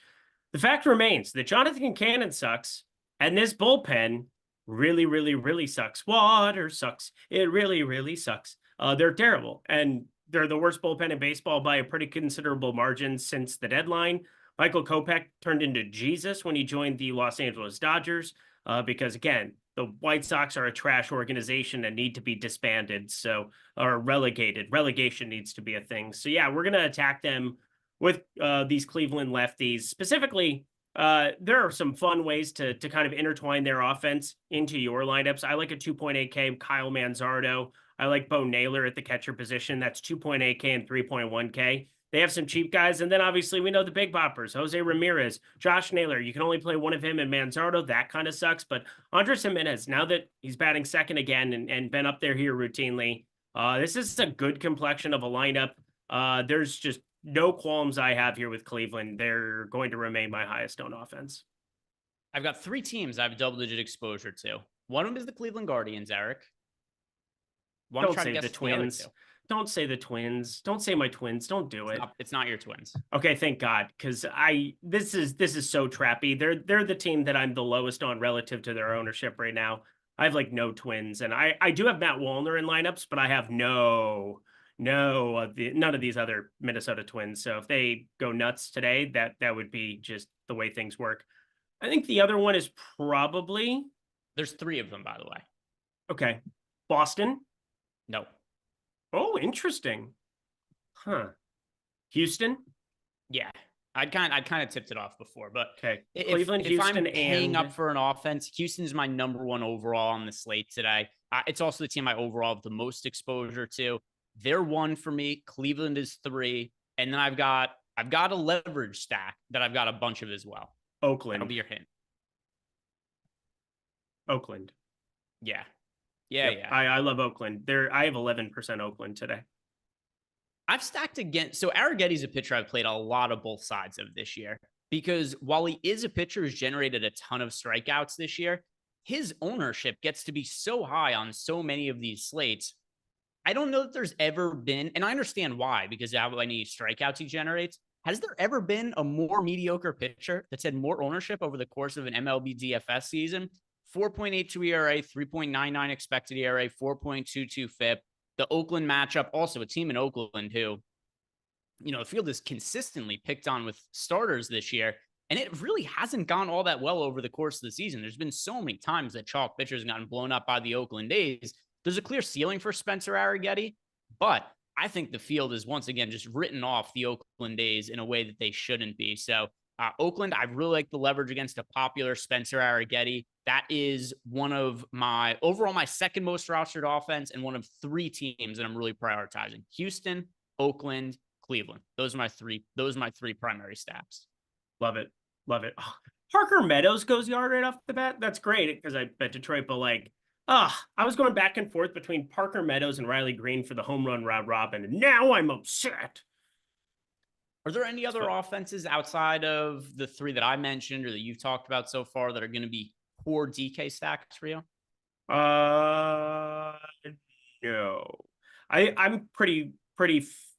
The fact remains that Jonathan Cannon sucks, and this bullpen really, really, really sucks. Water sucks. It really, really sucks. They're terrible, and they're the worst bullpen in baseball by a pretty considerable margin since the deadline. Michael Kopech turned into Jesus when he joined the Los Angeles Dodgers because, again, the White Sox are a trash organization and need to be disbanded, or relegated. Relegation needs to be a thing. So, yeah, we're going to attack them with these Cleveland lefties. Specifically, there are some fun ways to kind of intertwine their offense into your lineups. I like a 2.8K Kyle Manzardo. I like Bo Naylor at the catcher position. That's 2.8K and 3.1K. They have some cheap guys. And then obviously we know the big boppers, Jose Ramirez, Josh Naylor. You can only play one of him and Manzardo. That kind of sucks. But Andres Gimenez, now that he's batting second again and been up there here routinely, this is a good complexion of a lineup. There's just no qualms I have here with Cleveland. They're going to remain my highest owned offense. I've got 3 teams I have double-digit exposure to. One of them is the Cleveland Guardians, Eric. Don't say the Twins. Don't say the Twins. Don't say my Twins. Don't do it. It's not your Twins. Okay, thank God, because this is so trappy. They're the team that I'm the lowest on relative to their ownership right now. I have like no Twins, and I do have Matt Wallner in lineups, but I have none of these other Minnesota Twins. So if they go nuts today, that would be just the way things work. I think the other one is probably there's 3 of them, by the way. Okay, Boston. No. Oh, interesting. Huh. Houston? Yeah. I'd kind of tipped it off before, but okay. Cleveland, Houston, I'm paying up for an offense, Houston's my number 1 overall on the slate today. It's also the team I overall have the most exposure to. They're 1 for me. Cleveland is 3, and then I've got a leverage stack that I've got a bunch of as well. Oakland. That'll be your hint. Oakland. Yeah. I love Oakland. I have 11% Oakland today. I've stacked against. So Arrighetti's a pitcher I've played a lot of both sides of this year because while he is a pitcher who's generated a ton of strikeouts this year, his ownership gets to be so high on so many of these slates. I don't know that there's ever been, and I understand why, because of how many strikeouts he generates. Has there ever been a more mediocre pitcher that's had more ownership over the course of an MLB DFS season? 4.82 ERA, 3.99 expected ERA, 4.22 FIP. The Oakland matchup, also a team in Oakland who, the field is consistently picked on with starters this year, and it really hasn't gone all that well over the course of the season. There's been so many times that chalk pitchers have gotten blown up by the Oakland A's. There's a clear ceiling for Spencer Arrighetti, but I think the field is once again just written off the Oakland A's in a way that they shouldn't be. So Oakland, I really like the leverage against a popular Spencer Arrighetti. That is one of my second most rostered offense and one of 3 teams that I'm really prioritizing. Houston, Oakland, Cleveland. Those are my 3 primary stacks. Love it. Oh, Parker Meadows goes yard right off the bat. That's great because I bet Detroit, but I was going back and forth between Parker Meadows and Riley Green for the home run round robin, and now I'm upset. Are there any other offenses outside of the 3 that I mentioned or that you've talked about so far that are going to be poor DK stacks for you? No. I'm pretty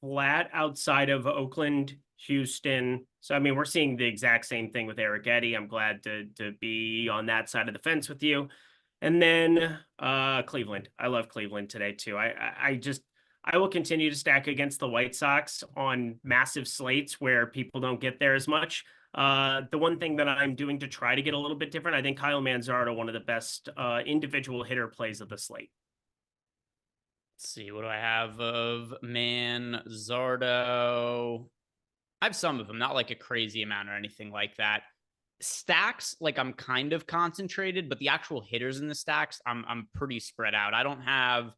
flat outside of Oakland, Houston. So, I mean, we're seeing the exact same thing with Arrighetti. I'm glad to be on that side of the fence with you. And then Cleveland. I love Cleveland today, too. I will continue to stack against the White Sox on massive slates where people don't get there as much. The one thing that I'm doing to try to get a little bit different, I think Kyle Manzardo, one of the best individual hitter plays of the slate. Let's see. What do I have of Manzardo? I have some of them, not like a crazy amount or anything like that. Stacks, like I'm kind of concentrated, but the actual hitters in the stacks, I'm pretty spread out. I don't have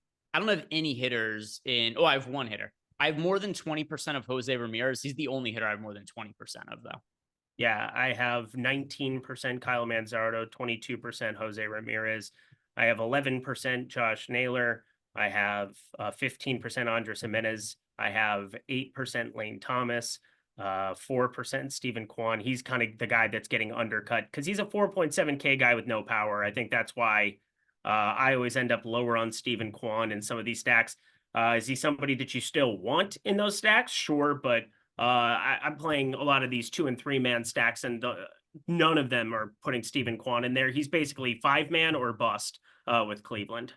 any hitters in. Oh, I have 1 hitter. I have more than 20% of Jose Ramirez. He's the only hitter I have more than 20% of, though. Yeah, I have 19% Kyle Manzardo, 22% Jose Ramirez. I have 11% Josh Naylor. I have 15% Andres Gimenez. I have 8% Lane Thomas, 4% Stephen Kwan. He's kind of the guy that's getting undercut because he's a 4.7K guy with no power. I think that's why I always end up lower on Stephen Kwan in some of these stacks. Is he somebody that you still want in those stacks? Sure, but I'm playing a lot of these 2- and 3-man stacks, and none of them are putting Stephen Kwan in there. He's basically 5-man or bust with Cleveland.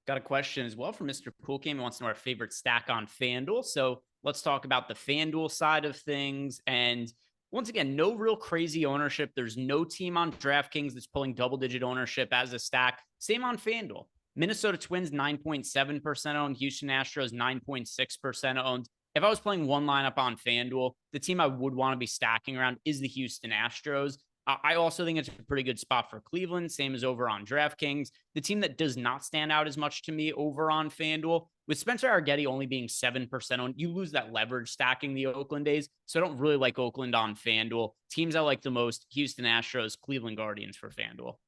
Got a question as well from Mr. Pool Game. He wants to know our favorite stack on FanDuel. So let's talk about the FanDuel side of things. And Once again, no real crazy ownership. There's no team on DraftKings that's pulling double-digit ownership as a stack. Same on FanDuel. Minnesota Twins, 9.7% owned. Houston Astros, 9.6% owned. If I was playing one lineup on FanDuel, the team I would want to be stacking around is the Houston Astros. I also think it's a pretty good spot for Cleveland, same as over on DraftKings. The team that does not stand out as much to me over on FanDuel, with Spencer Arguetti only being 7% owned, you lose that leverage stacking the Oakland days. So I don't really like Oakland on FanDuel. Teams I like the most, Houston Astros, Cleveland Guardians for FanDuel.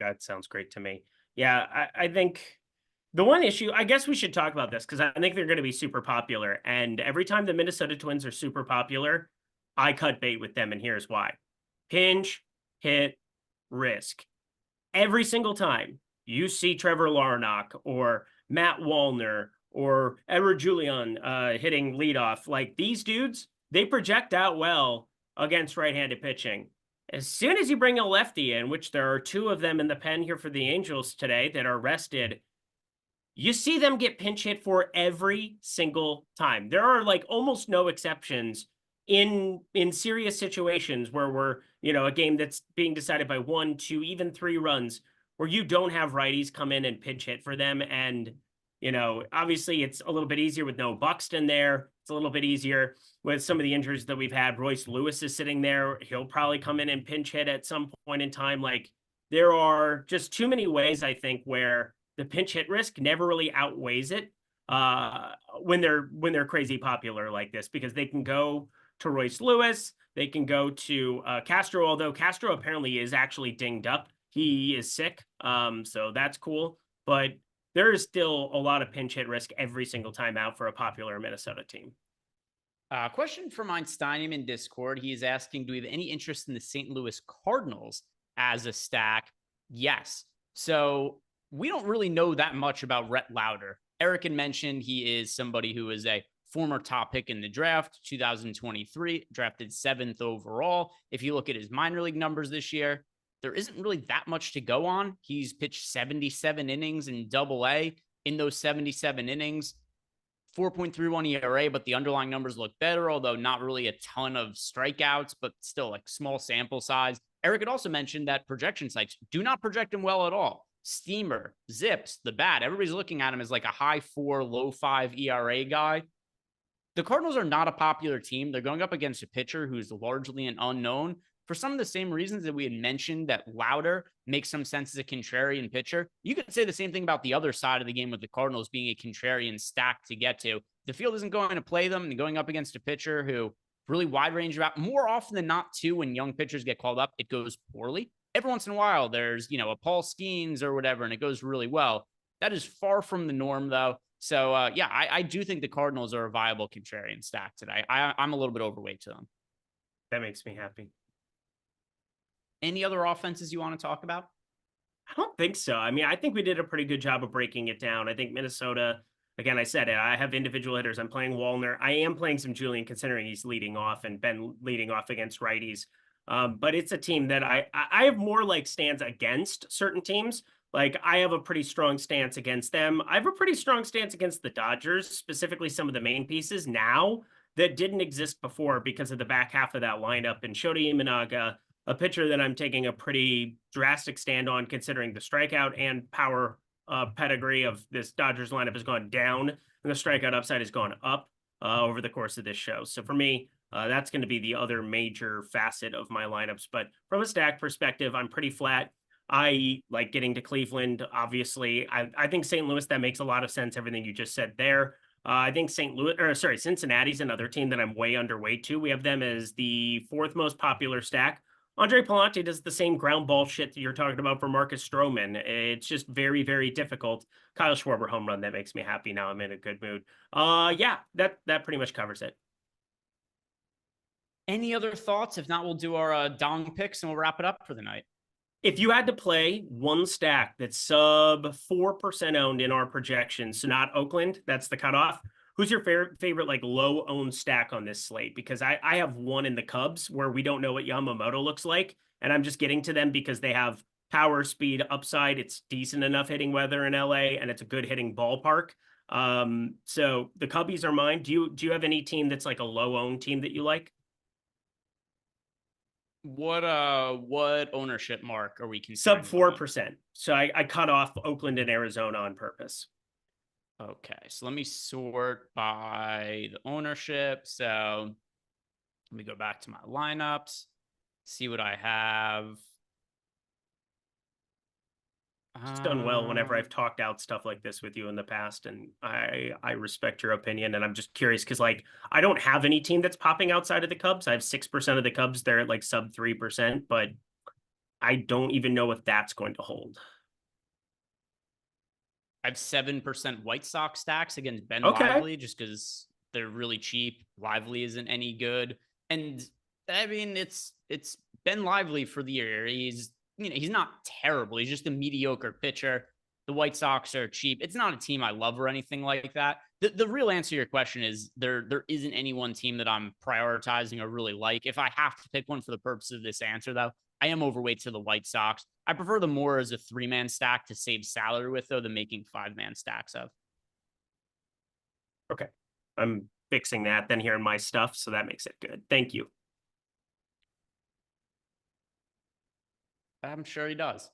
That sounds great to me. Yeah, I think the one issue, I guess we should talk about this because I think they're going to be super popular. And every time the Minnesota Twins are super popular, I cut bait with them. And here's why. Pinch, hit, risk. Every single time you see Trevor Larnach or Matt Wallner or Edward Julian hitting leadoff, like these dudes, they project out well against right-handed pitching. As soon as you bring a lefty in, which there are two of them in the pen here for the Angels today that are rested, you see them get pinch hit for every single time. There are like almost no exceptions in serious situations where we're, a game that's being decided by 1, 2, even 3 runs where you don't have righties come in and pinch hit for them. And, obviously it's a little bit easier with no Buxton there. It's a little bit easier with some of the injuries that we've had. Royce Lewis is sitting there. He'll probably come in and pinch hit at some point in time. Like there are just too many ways, I think, where the pinch hit risk never really outweighs it when they're crazy popular like this, because they can go to Royce Lewis, they can go to Castro, although Castro apparently is actually dinged up. He is sick, so that's cool. But there is still a lot of pinch hit risk every single time out for a popular Minnesota team. Question from Einsteinium in Discord. He is asking, do we have any interest in the St. Louis Cardinals as a stack? Yes. So we don't really know that much about Rhett Lauder. Eric had mentioned he is somebody who is a former top pick in the draft, 2023, drafted 7th overall. If you look at his minor league numbers this year, there isn't really that much to go on. He's pitched 77 innings in Double-A. In those 77 innings, 4.31 ERA, but the underlying numbers look better, although not really a ton of strikeouts, but still like small sample size. Eric had also mentioned that projection sites do not project him well at all. Steamer, Zips, the bat, everybody's looking at him as like a high 4, low 5 ERA guy. The Cardinals are not a popular team. They're going up against a pitcher who's largely an unknown for some of the same reasons that we had mentioned that Lauder makes some sense as a contrarian pitcher. You could say the same thing about the other side of the game with the Cardinals being a contrarian stack to get to. The field isn't going to play them and going up against a pitcher who really wide range about more often than not too, when young pitchers get called up, it goes poorly. Every once in a while, there's, a Paul Skeens or whatever, and it goes really well. That is far from the norm, though. So, I do think the Cardinals are a viable contrarian stack today. I'm a little bit overweight to them. That makes me happy. Any other offenses you want to talk about? I don't think so. I mean, I think we did a pretty good job of breaking it down. I think Minnesota, again, I said it, I have individual hitters. I'm playing Wallner. I am playing some Julian, considering he's leading off and been leading off against righties. But it's a team that I have more like stands against certain teams. Like I have a pretty strong stance against them. I have a pretty strong stance against the Dodgers, specifically some of the main pieces now that didn't exist before because of the back half of that lineup. And Shota Imanaga, a pitcher that I'm taking a pretty drastic stand on, considering the strikeout and power pedigree of this Dodgers lineup has gone down and the strikeout upside has gone up over the course of this show. So for me, that's going to be the other major facet of my lineups. But from a stack perspective, I'm pretty flat. I like getting to Cleveland. Obviously, I think St. Louis, that makes a lot of sense. Everything you just said there. I think Cincinnati's another team that I'm way underweight to. We have them as the 4th most popular stack. Andre Palante does the same ground ball shit that you're talking about for Marcus Stroman. It's just very, very difficult. Kyle Schwarber home run, that makes me happy. Now I'm in a good mood. Yeah, that pretty much covers it. Any other thoughts? If not, we'll do our dong picks and we'll wrap it up for the night. If you had to play one stack that's sub 4% owned in our projections, so not Oakland, that's the cutoff. Who's your favorite like low owned stack on this slate? Because I have one in the Cubs where we don't know what Yamamoto looks like. And I'm just getting to them because they have power, speed, upside. It's decent enough hitting weather in LA and it's a good hitting ballpark. So the Cubbies are mine. Do you have any team that's like a low owned team that you like? What ownership mark are we Sub considering? 4%. So I cut off Oakland and Arizona on purpose. Okay, so let me sort by the ownership. So let me go back to my lineups, see what I have. It's done well whenever I've talked out stuff like this with you in the past, and I respect your opinion. And I'm just curious because like I don't have any team that's popping outside of the Cubs. I have 6% of the Cubs. They're at like sub 3%, but I don't even know if that's going to hold. I have 7% White Sox stacks against Ben Okay. Lively just because they're really cheap. Lively isn't any good. And I mean, it's Ben Lively for the year. He's not terrible. He's just a mediocre pitcher. The White Sox are cheap. It's not a team I love or anything like that. The real answer to your question is there isn't any one team that I'm prioritizing or really like. If I have to pick one for the purpose of this answer, though, I am overweight to the White Sox. I prefer them more as a 3-man stack to save salary with, though, than making 5-man stacks of. Okay. I'm fixing that then here in my stuff, so that makes it good. Thank you. I'm sure he does.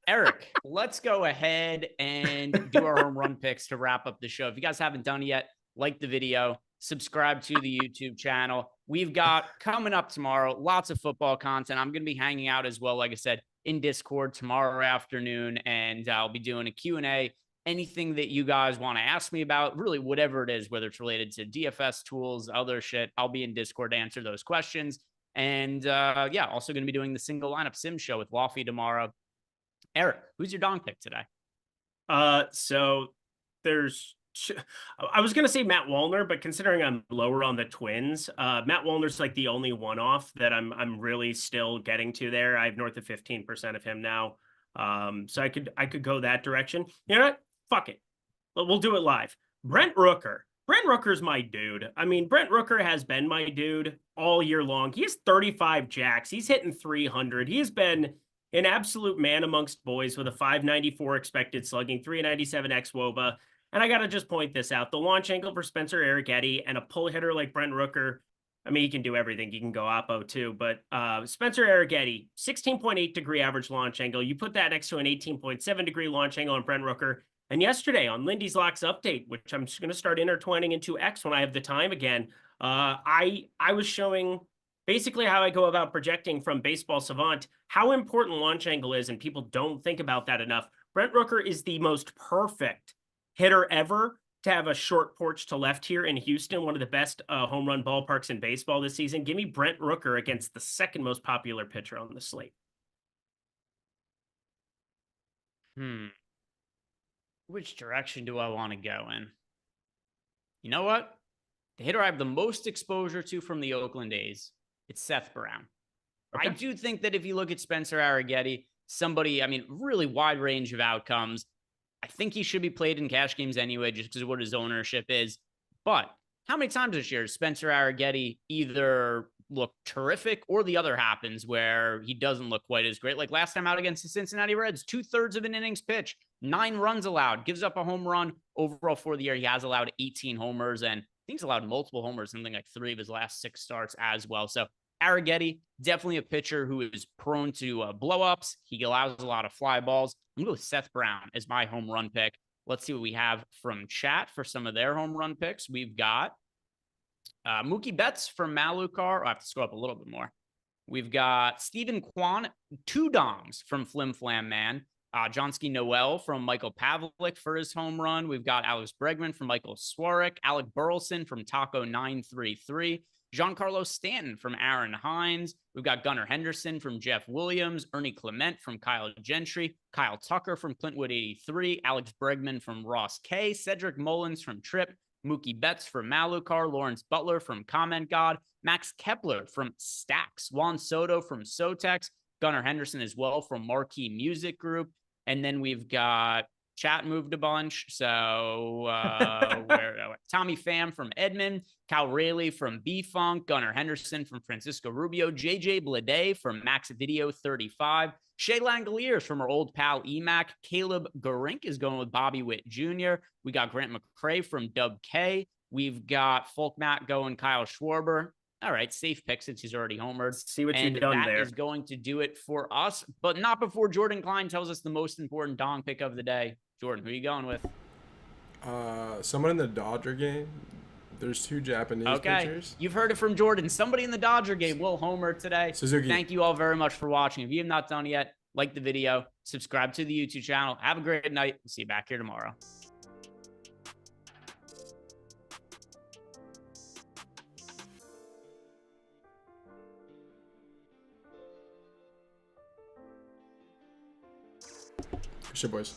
Eric, let's go ahead and do our home run picks to wrap up the show. If you guys haven't done it yet, like the video, subscribe to the YouTube channel. We've got coming up tomorrow, lots of football content. I'm going to be hanging out as well, like I said, in Discord tomorrow afternoon, and I'll be doing a Q&A. Anything that you guys want to ask me about, really whatever it is, whether it's related to DFS tools, other shit, I'll be in Discord to answer those questions. And yeah, also going to be doing the single lineup sim show with Lofty tomorrow. Eric, who's your dong pick today? So there's I was gonna say Matt Wallner, but considering I'm lower on the Twins, Matt Wallner's like the only one-off that I'm really still getting to there. I have north of 15% of him now. So I could go that direction. You know what? Fuck it. We'll do it live. Brent Rooker. Brent Rooker's my dude. I mean, Brent Rooker has been my dude all year long. He has 35 jacks. He's hitting 300. He has been an absolute man amongst boys with a 594 expected slugging, 397 xWOBA. And I got to just point this out. The launch angle for Spencer Arrighetti and a pull hitter like Brent Rooker, I mean, he can do everything. He can go oppo too. But Spencer Arrighetti, 16.8 degree average launch angle. You put that next to an 18.7 degree launch angle on Brent Rooker. And yesterday on Lindy's Locks update, which I'm just going to start intertwining into X when I have the time again, I was showing basically how I go about projecting from Baseball Savant how important launch angle is, and people don't think about that enough. Brent Rooker is the most perfect hitter ever to have a short porch to left here in Houston, one of the best home run ballparks in baseball this season. Give me Brent Rooker against the second most popular pitcher on the slate. Which direction do I want to go in? You know what? The hitter I have the most exposure to from the Oakland A's, it's Seth Brown. Okay. I do think that if you look at Spencer Arrighetti, somebody, I mean, really wide range of outcomes. I think he should be played in cash games anyway, just because of what his ownership is. But how many times this year does Spencer Arrighetti either look terrific or the other happens where he doesn't look quite as great? Like last time out against the Cincinnati Reds, 2/3 of an innings pitch, 9 runs allowed, gives up a home run. Overall for the year, he has allowed 18 homers, and I think he's allowed multiple homers, something like 3 of his last 6 starts as well. So Arrighetti, definitely a pitcher who is prone to blow-ups. He allows a lot of fly balls. I'm going to go with Seth Brown as my home run pick. Let's see what we have from chat for some of their home run picks. We've got Mookie Betts from Malukar. I have to scroll up a little bit more. We've got Stephen Kwan, 2 dongs from Flim Flam Man. Johnsky Noel from Michael Pavlik for his home run. We've got Alex Bregman from Michael Swarrick. Alec Burleson from Taco933. Giancarlo Stanton from Aaron Hines. We've got Gunnar Henderson from Jeff Williams. Ernie Clement from Kyle Gentry. Kyle Tucker from Clintwood83. Alex Bregman from Ross K. Cedric Mullins from Trip. Mookie Betts from Malukar. Lawrence Butler from Comment God. Max Kepler from Stacks. Juan Soto from Sotex. Gunnar Henderson as well from Marquee Music Group. And then we've got chat moved a bunch. So Tommy Pham from Edmond, Cal Rayleigh from B-Funk, Gunnar Henderson from Francisco Rubio, JJ Blade from Max Video 35, Shea Langoliers from our old pal EMAC, Caleb Garink is going with Bobby Witt Jr. We got Grant McCrae from Dub K. We've got Folk Matt going Kyle Schwarber. All right, safe pick since he's already homered. See what And you've done that there. is going to do it for us, but not before Jordan Klein tells us the most important dong pick of the day. Jordan, who are you going with? Someone in the Dodger game. There's 2 Japanese pitchers. You've heard it from Jordan. Somebody in the Dodger game will homer today. Suzuki. Thank you all very much for watching. If you have not done yet, like the video, subscribe to the YouTube channel. Have a great night. We'll see you back here tomorrow. Good shit, boys.